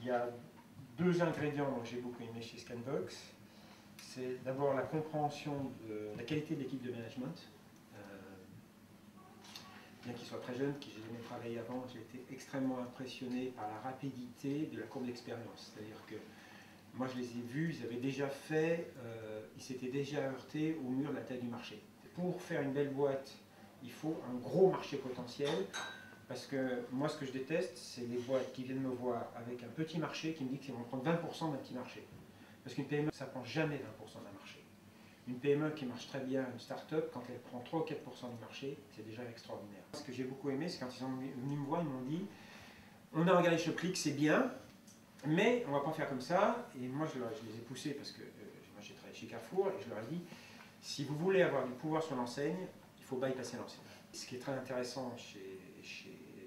y a deux ingrédients que j'ai beaucoup aimé chez Scanbox. C'est d'abord la compréhension de la qualité de l'équipe de management. Bien qu'il soit très jeune, qu'il j'ai jamais travaillé avant, j'ai été extrêmement impressionné par la rapidité de la courbe d'expérience. C'est-à-dire que moi je les ai vus, ils avaient déjà fait, ils s'étaient déjà heurtés au mur de la taille du marché. Pour faire une belle boîte, il faut un gros marché potentiel, parce que moi ce que je déteste, c'est les boîtes qui viennent me voir avec un petit marché qui me dit qu'ils vont prendre 20% d'un petit marché. Parce qu'une PME, ça ne prend jamais 20% d'un marché. Une PME qui marche très bien, une start-up, quand elle prend 3 ou 4% du marché, c'est déjà extraordinaire. Ce que j'ai beaucoup aimé, c'est quand ils sont venus me voir, ils m'ont dit on a regardé ShopClick, c'est bien, mais on ne va pas faire comme ça. Et moi, je les ai poussés parce que moi j'ai travaillé chez Carrefour et je leur ai dit si vous voulez avoir du pouvoir sur l'enseigne, il faut bypasser l'enseigne. Ce qui est très intéressant chez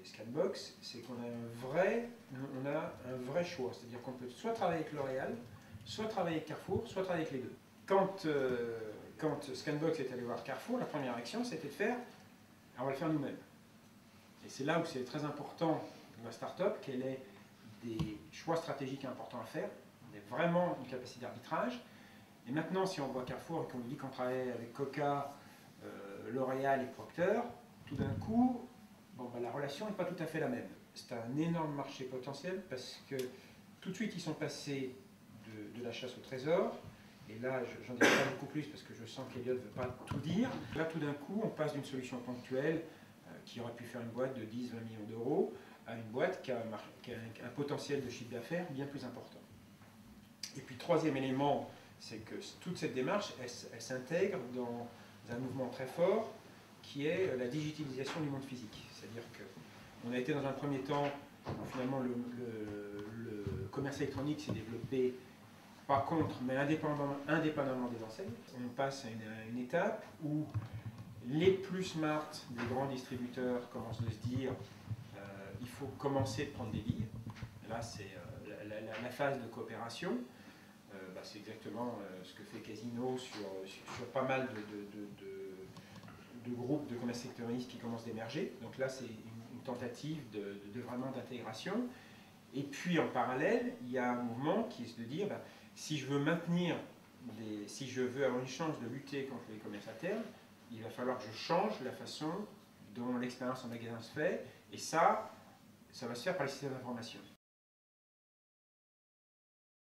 Scanbox, c'est qu'on a un vrai choix. C'est-à-dire qu'on peut soit travailler avec L'Oréal, soit travailler avec Carrefour, soit travailler avec les deux. Quand Scanbox est allé voir Carrefour, la première action c'était de faire, on va le faire nous-mêmes. Et c'est là où c'est très important de la start-up qu'elle ait des choix stratégiques importants à faire, on a vraiment une capacité d'arbitrage. Et maintenant, si on voit Carrefour et qu'on lui dit qu'on travaille avec Coca, L'Oréal et Procter, tout d'un coup, bon, la relation n'est pas tout à fait la même. C'est un énorme marché potentiel parce que tout de suite, ils sont passés de la chasse au trésor. Et là, j'en dirai pas beaucoup plus parce que je sens qu'Eliott ne veut pas tout dire. Là, tout d'un coup, on passe d'une solution ponctuelle qui aurait pu faire une boîte de 10-20 millions d'euros à une boîte qui a un potentiel de chiffre d'affaires bien plus important. Et puis, troisième élément, c'est que toute cette démarche, elle s'intègre dans un mouvement très fort qui est la digitalisation du monde physique. C'est-à-dire qu'on a été dans un premier temps, finalement, le commerce électronique s'est développé pas contre, mais indépendamment des enseignes. On passe à une étape où les plus smart des grands distributeurs commencent à se dire il faut commencer de prendre des billes. Là, c'est la phase de coopération. C'est exactement ce que fait Casino sur pas mal de groupes de commerce électronique qui commencent d'émerger. Donc là, c'est une tentative vraiment d'intégration. Et puis en parallèle, il y a un mouvement qui est de dire si je veux si je veux avoir une chance de lutter contre les commerces à terme, il va falloir que je change la façon dont l'expérience en magasin se fait. Et ça va se faire par les systèmes d'information.